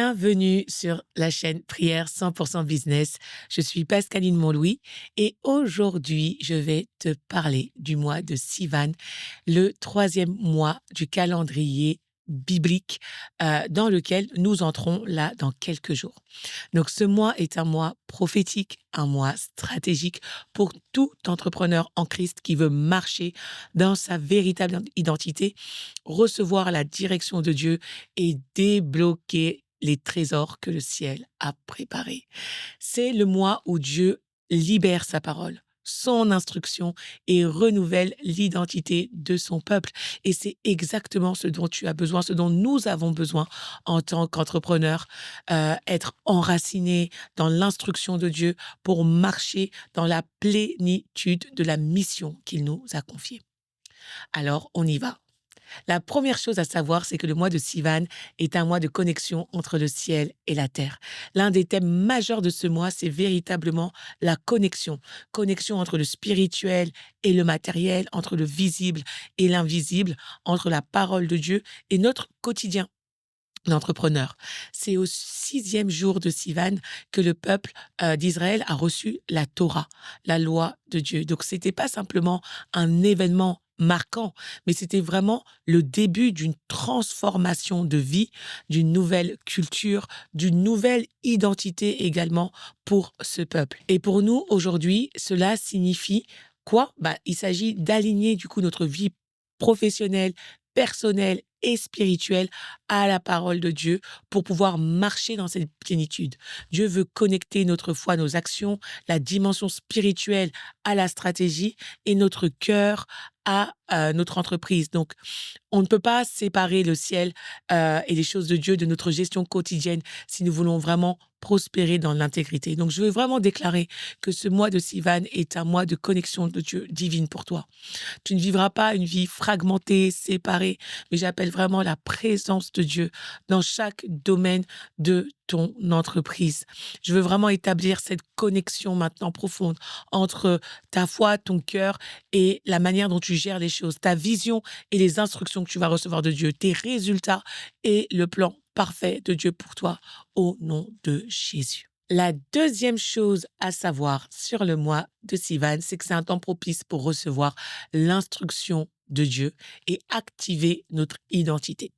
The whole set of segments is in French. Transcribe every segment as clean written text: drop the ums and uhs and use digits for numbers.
Bienvenue sur la chaîne Prière 100% Business. Je suis Pascaline Montlouis et aujourd'hui, je vais te parler du mois de Sivan, le troisième mois du calendrier biblique dans lequel nous entrons là dans quelques jours. Donc ce mois est un mois prophétique, un mois stratégique pour tout entrepreneur en Christ qui veut marcher dans sa véritable identité, recevoir la direction de Dieu et débloquer les trésors que le ciel a préparés. C'est le mois où Dieu libère sa parole, son instruction et renouvelle l'identité de son peuple. Et c'est exactement ce dont tu as besoin, ce dont nous avons besoin en tant qu'entrepreneurs, être enracinés dans l'instruction de Dieu pour marcher dans la plénitude de la mission qu'il nous a confiée. Alors, on y va. La première chose à savoir, c'est que le mois de Sivan est un mois de connexion entre le ciel et la terre. L'un des thèmes majeurs de ce mois, c'est véritablement la connexion. Connexion entre le spirituel et le matériel, entre le visible et l'invisible, entre la parole de Dieu et notre quotidien d'entrepreneur. C'est au sixième jour de Sivan que le peuple d'Israël a reçu la Torah, la loi de Dieu. Donc, c'était pas simplement un événement marquant, mais c'était vraiment le début d'une transformation de vie, d'une nouvelle culture, d'une nouvelle identité également pour ce peuple. Et pour nous, aujourd'hui, cela signifie quoi? Il s'agit d'aligner du coup notre vie professionnelle, personnelle et spirituelle à la parole de Dieu pour pouvoir marcher dans cette plénitude. Dieu veut connecter notre foi, nos actions, la dimension spirituelle à la stratégie et notre cœur à notre entreprise. Donc, on ne peut pas séparer le ciel et les choses de Dieu de notre gestion quotidienne si nous voulons vraiment prospérer dans l'intégrité. Donc, je veux vraiment déclarer que ce mois de Sivan est un mois de connexion de Dieu divine pour toi. Tu ne vivras pas une vie fragmentée, séparée, mais j'appelle vraiment la présence de Dieu dans chaque domaine de ton entreprise. Je veux vraiment établir cette connexion maintenant profonde entre ta foi, ton cœur et la manière dont tu gères les choses, ta vision et les instructions que tu vas recevoir de Dieu, tes résultats et le plan parfait de Dieu pour toi au nom de Jésus. La deuxième chose à savoir sur le mois de Sivan, c'est que c'est un temps propice pour recevoir l'instruction de Dieu et activer notre identité.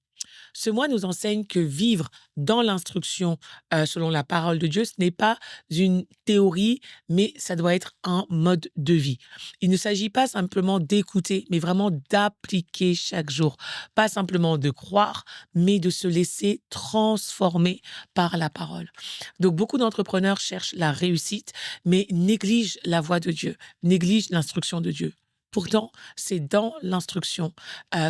Ce mois nous enseigne que vivre dans l'instruction selon la parole de Dieu, ce n'est pas une théorie, mais ça doit être un mode de vie. Il ne s'agit pas simplement d'écouter, mais vraiment d'appliquer chaque jour. Pas simplement de croire, mais de se laisser transformer par la parole. Donc, beaucoup d'entrepreneurs cherchent la réussite, mais négligent la voix de Dieu, négligent l'instruction de Dieu. Pourtant, c'est dans l'instruction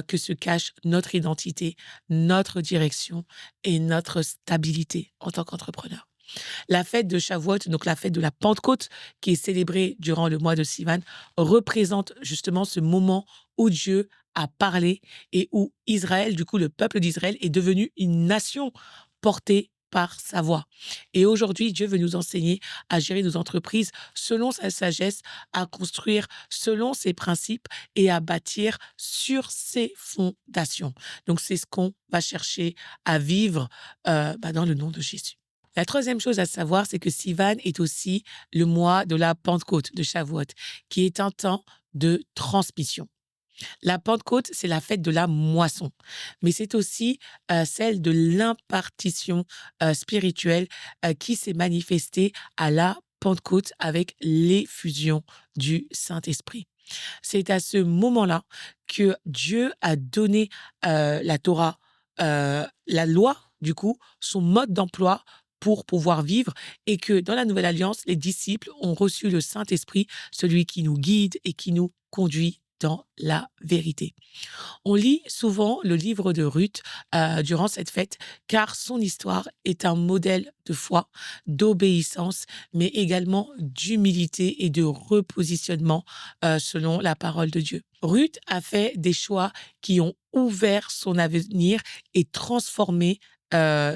que se cache notre identité, notre direction et notre stabilité en tant qu'entrepreneur. La fête de Shavuot, donc la fête de la Pentecôte, qui est célébrée durant le mois de Sivan, représente justement ce moment où Dieu a parlé et où Israël, du coup le peuple d'Israël, est devenu une nation portée par sa voix. Et aujourd'hui, Dieu veut nous enseigner à gérer nos entreprises selon sa sagesse, à construire selon ses principes et à bâtir sur ses fondations. Donc, c'est ce qu'on va chercher à vivre dans le nom de Jésus. La troisième chose à savoir, c'est que Sivan est aussi le mois de la Pentecôte, de Shavuot, qui est un temps de transmission. La Pentecôte, c'est la fête de la moisson, mais c'est aussi celle de l'impartition spirituelle qui s'est manifestée à la Pentecôte avec l'effusion du Saint-Esprit. C'est à ce moment-là que Dieu a donné la Torah, la loi, du coup, son mode d'emploi pour pouvoir vivre et que dans la Nouvelle Alliance, les disciples ont reçu le Saint-Esprit, celui qui nous guide et qui nous conduit dans la vérité. On lit souvent le livre de Ruth durant cette fête, car son histoire est un modèle de foi, d'obéissance, mais également d'humilité et de repositionnement selon la parole de Dieu. Ruth a fait des choix qui ont ouvert son avenir et transformé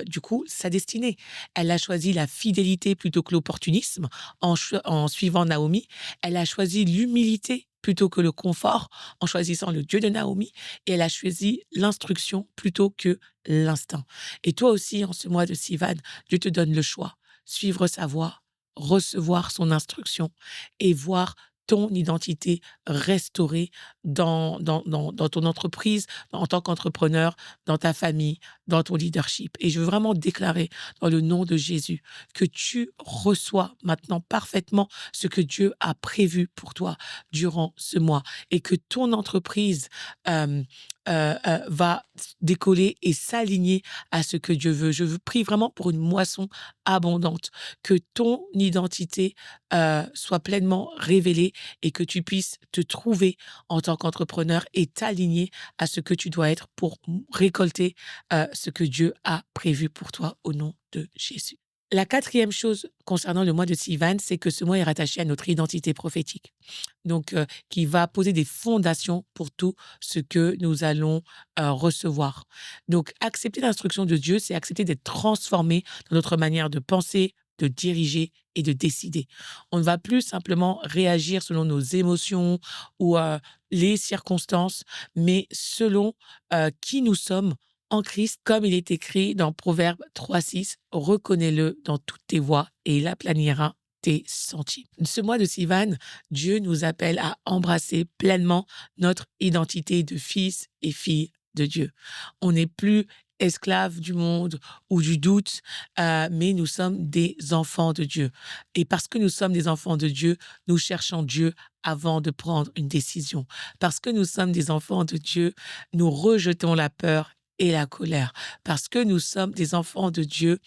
du coup, sa destinée. Elle a choisi la fidélité plutôt que l'opportunisme en suivant Naomi. Elle a choisi l'humilité plutôt que le confort en choisissant le Dieu de Naomi et elle a choisi l'instruction plutôt que l'instinct. Et toi aussi, en ce mois de Sivan, Dieu te donne le choix, suivre sa voie, recevoir son instruction et voir ton identité restaurée dans ton entreprise, en tant qu'entrepreneur, dans ta famille, dans ton leadership. Et je veux vraiment déclarer dans le nom de Jésus que tu reçois maintenant parfaitement ce que Dieu a prévu pour toi durant ce mois et que ton entreprise va décoller et s'aligner à ce que Dieu veut. Je vous prie vraiment pour une moisson abondante, que ton identité soit pleinement révélée et que tu puisses te trouver en tant qu'entrepreneur et t'aligner à ce que tu dois être pour récolter ce que Dieu a prévu pour toi au nom de Jésus. La quatrième chose concernant le mois de Sivan, c'est que ce mois est rattaché à notre identité prophétique. Donc, qui va poser des fondations pour tout ce que nous allons recevoir. Donc, accepter l'instruction de Dieu, c'est accepter d'être transformé dans notre manière de penser, de diriger et de décider. On ne va plus simplement réagir selon nos émotions ou les circonstances, mais selon qui nous sommes en Christ, comme il est écrit dans Proverbe 3,6, reconnais-le dans toutes tes voies et il aplanira tes sentiers. Ce mois de Sivan, Dieu nous appelle à embrasser pleinement notre identité de fils et filles de Dieu. On n'est plus esclaves du monde ou du doute, mais nous sommes des enfants de Dieu. Et parce que nous sommes des enfants de Dieu, nous cherchons Dieu avant de prendre une décision. Parce que nous sommes des enfants de Dieu, nous rejetons la peur et la colère. Parce que nous sommes des enfants de Dieu,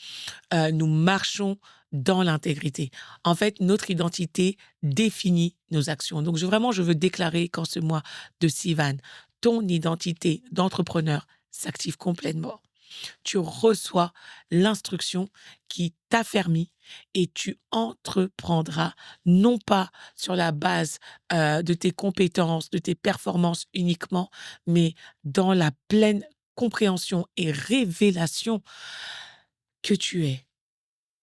nous marchons dans l'intégrité. En fait, notre identité définit nos actions. Donc, je veux déclarer qu'en ce mois de Sivan, ton identité d'entrepreneur s'active complètement. Tu reçois l'instruction qui t'affermit et tu entreprendras non pas sur la base de tes compétences, de tes performances uniquement, mais dans la pleine compréhension et révélation que tu es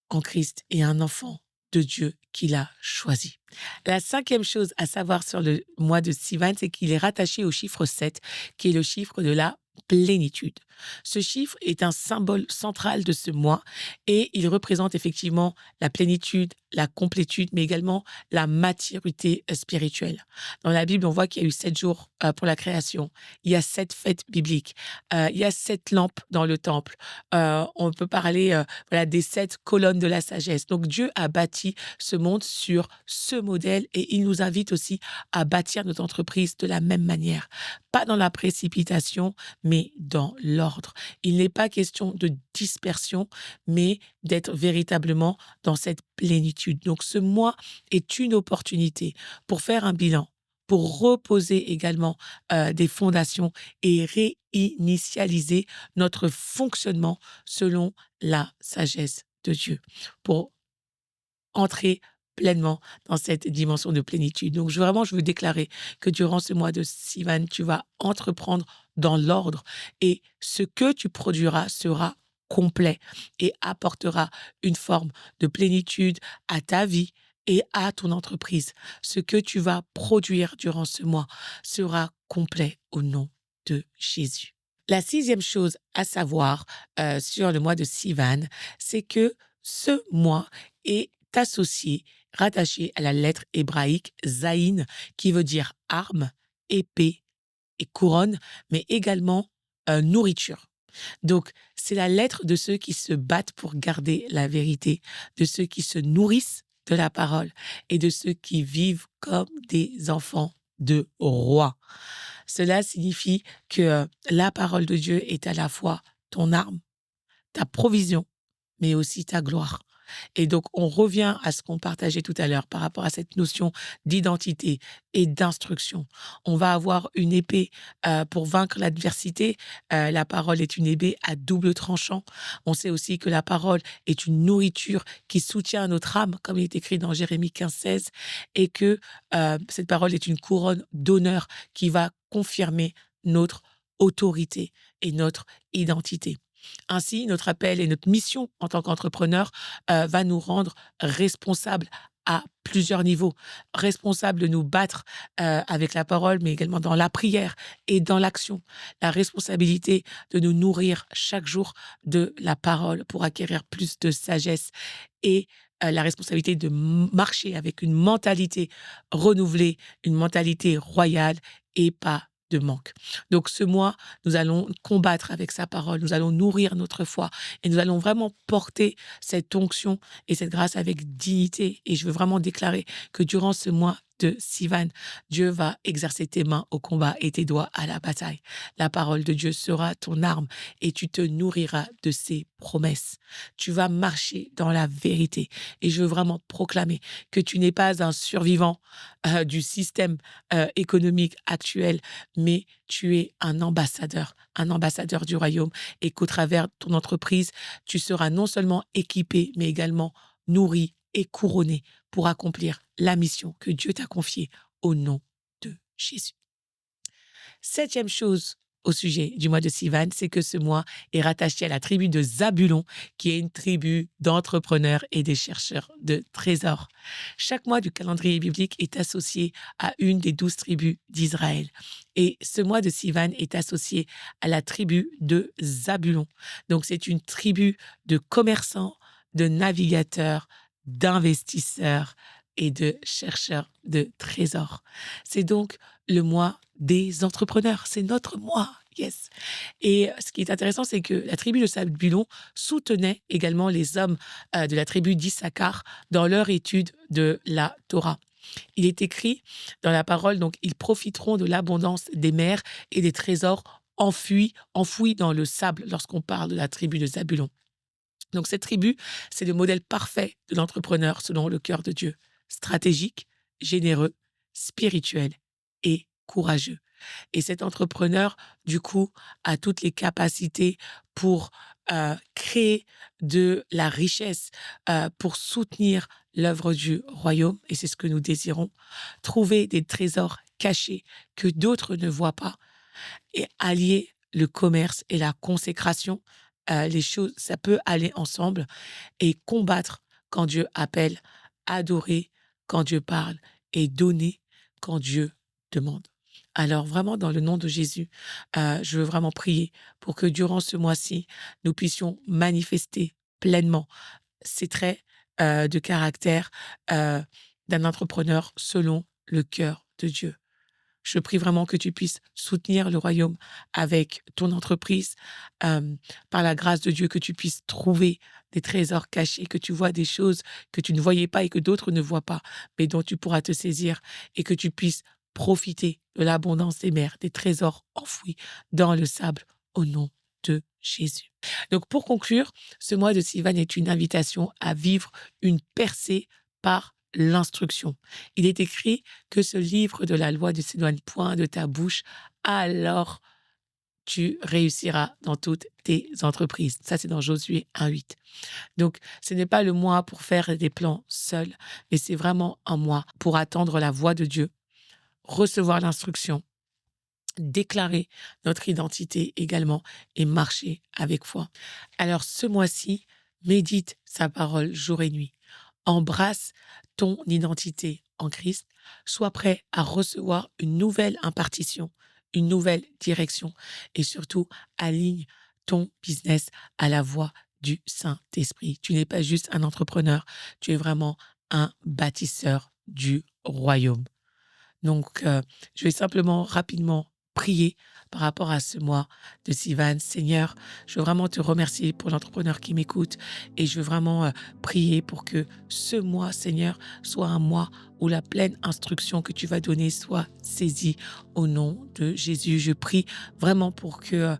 en Christ et un enfant de Dieu qu'il a choisi. La cinquième chose à savoir sur le mois de Sivan, c'est qu'il est rattaché au chiffre 7, qui est le chiffre de la plénitude. Ce chiffre est un symbole central de ce mois et il représente effectivement la plénitude, la complétude, mais également la maturité spirituelle. Dans la Bible, on voit qu'il y a eu 7 jours pour la création. Il y a 7 fêtes bibliques. Il y a 7 lampes dans le temple. On peut parler des 7 colonnes de la sagesse. Donc Dieu a bâti ce monde sur ce modèle et il nous invite aussi à bâtir notre entreprise de la même manière. Pas dans la précipitation, mais dans l'ordre. Il n'est pas question de dispersion, mais d'être véritablement dans cette plénitude. Donc ce mois est une opportunité pour faire un bilan, pour reposer également des fondations et réinitialiser notre fonctionnement selon la sagesse de Dieu, pour entrer pleinement dans cette dimension de plénitude. Donc je veux déclarer que durant ce mois de Sivan, tu vas entreprendre dans l'ordre et ce que tu produiras sera complet et apportera une forme de plénitude à ta vie et à ton entreprise. Ce que tu vas produire durant ce mois sera complet au nom de Jésus. La sixième chose à savoir sur le mois de Sivan, c'est que ce mois est associé, rattaché à la lettre hébraïque Zaïn, qui veut dire arme, épée et couronne, mais également nourriture. Donc, c'est la lettre de ceux qui se battent pour garder la vérité, de ceux qui se nourrissent de la parole et de ceux qui vivent comme des enfants de rois. Cela signifie que la parole de Dieu est à la fois ton arme, ta provision, mais aussi ta gloire. Et donc, on revient à ce qu'on partageait tout à l'heure par rapport à cette notion d'identité et d'instruction. On va avoir une épée pour vaincre l'adversité. La parole est une épée à double tranchant. On sait aussi que la parole est une nourriture qui soutient notre âme, comme il est écrit dans Jérémie 15,16, et que cette parole est une couronne d'honneur qui va confirmer notre autorité et notre identité. Ainsi, notre appel et notre mission en tant qu'entrepreneur va nous rendre responsables à plusieurs niveaux. Responsable de nous battre avec la parole, mais également dans la prière et dans l'action. La responsabilité de nous nourrir chaque jour de la parole pour acquérir plus de sagesse et la responsabilité de marcher avec une mentalité renouvelée, une mentalité royale et pas de manque. Donc ce mois, nous allons combattre avec sa parole, nous allons nourrir notre foi et nous allons vraiment porter cette onction et cette grâce avec dignité. Et je veux vraiment déclarer que durant ce mois de Sivan, Dieu va exercer tes mains au combat et tes doigts à la bataille. La parole de Dieu sera ton arme et tu te nourriras de ses promesses. Tu vas marcher dans la vérité. Et je veux vraiment proclamer que tu n'es pas un survivant du système économique actuel, mais tu es un ambassadeur du royaume et qu'au travers de ton entreprise, tu seras non seulement équipé, mais également nourri et couronné pour accomplir la mission que Dieu t'a confiée au nom de Jésus. Septième chose au sujet du mois de Sivan, c'est que ce mois est rattaché à la tribu de Zabulon, qui est une tribu d'entrepreneurs et des chercheurs de trésors. Chaque mois du calendrier biblique est associé à une des 12 tribus d'Israël. Et ce mois de Sivan est associé à la tribu de Zabulon. Donc c'est une tribu de commerçants, de navigateurs, d'investisseurs et de chercheurs de trésors. C'est donc le mois des entrepreneurs. C'est notre mois. Yes. Et ce qui est intéressant, c'est que la tribu de Zabulon soutenait également les hommes de la tribu d'Issachar dans leur étude de la Torah. Il est écrit dans la parole, donc ils profiteront de l'abondance des mers et des trésors enfouis dans le sable lorsqu'on parle de la tribu de Zabulon. Donc cette tribu, c'est le modèle parfait de l'entrepreneur selon le cœur de Dieu. Stratégique, généreux, spirituel et courageux. Et cet entrepreneur, du coup, a toutes les capacités pour créer de la richesse, pour soutenir l'œuvre du royaume, et c'est ce que nous désirons, trouver des trésors cachés que d'autres ne voient pas, et allier le commerce et la consécration. Les choses, ça peut aller ensemble, et combattre quand Dieu appelle, adorer quand Dieu parle et donner quand Dieu demande. Alors vraiment, dans le nom de Jésus, je veux vraiment prier pour que durant ce mois-ci, nous puissions manifester pleinement ces traits de caractère d'un entrepreneur selon le cœur de Dieu. Je prie vraiment que tu puisses soutenir le royaume avec ton entreprise, par la grâce de Dieu, que tu puisses trouver des trésors cachés, que tu vois des choses que tu ne voyais pas et que d'autres ne voient pas, mais dont tu pourras te saisir, et que tu puisses profiter de l'abondance des mers, des trésors enfouis dans le sable, au nom de Jésus. Donc pour conclure, ce mois de Sivan est une invitation à vivre une percée par l'instruction. Il est écrit que ce livre de la loi ne s'éloigne point de ta bouche, alors tu réussiras dans toutes tes entreprises. Ça, c'est dans Josué 1,8. Donc, ce n'est pas le mois pour faire des plans seuls, mais c'est vraiment un mois pour attendre la voix de Dieu, recevoir l'instruction, déclarer notre identité également et marcher avec foi. Alors, ce mois-ci, médite sa parole jour et nuit. Embrasse ton identité en Christ. Sois prêt à recevoir une nouvelle impartition, une nouvelle direction, et surtout aligne ton business à la voix du Saint-Esprit. Tu n'es pas juste un entrepreneur, tu es vraiment un bâtisseur du royaume. Donc, je vais simplement rapidement prier par rapport à ce mois de Sivan. Seigneur, je veux vraiment te remercier pour l'entrepreneur qui m'écoute, et je veux vraiment prier pour que ce mois, Seigneur, soit un mois où la pleine instruction que tu vas donner soit saisie au nom de Jésus. Je prie vraiment pour que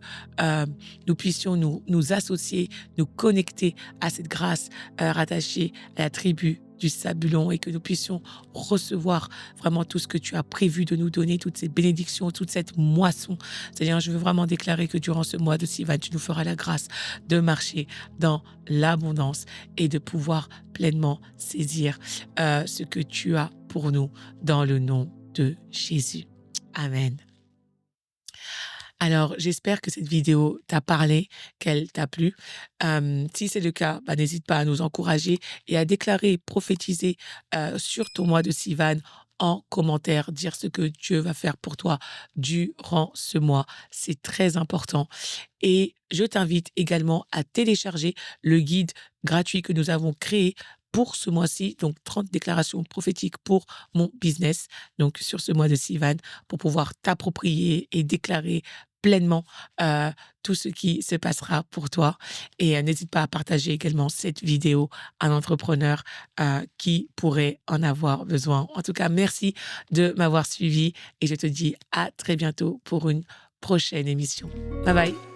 nous puissions nous associer, nous connecter à cette grâce rattachée à la tribu du Zabulon, et que nous puissions recevoir vraiment tout ce que tu as prévu de nous donner, toutes ces bénédictions, toute cette moisson. Seigneur, je veux vraiment déclarer que durant ce mois de Sivan, tu nous feras la grâce de marcher dans l'abondance et de pouvoir pleinement saisir ce que tu as pour nous dans le nom de Jésus. Amen. Alors, j'espère que cette vidéo t'a parlé, qu'elle t'a plu. Si c'est le cas, bah, n'hésite pas à nous encourager et à déclarer, prophétiser, sur ton mois de Sivan en commentaire, dire ce que Dieu va faire pour toi durant ce mois. C'est très important et je t'invite également à télécharger le guide gratuit que nous avons créé pour ce mois-ci, donc 30 déclarations prophétiques pour mon business, donc sur ce mois de Sivan, pour pouvoir t'approprier et déclarer pleinement, heu, tout ce qui se passera pour toi et n'hésite pas à partager également cette vidéo à un entrepreneur, qui pourrait en avoir besoin. En tout cas, merci de m'avoir suivi et je te dis à très bientôt pour une prochaine émission. Bye bye.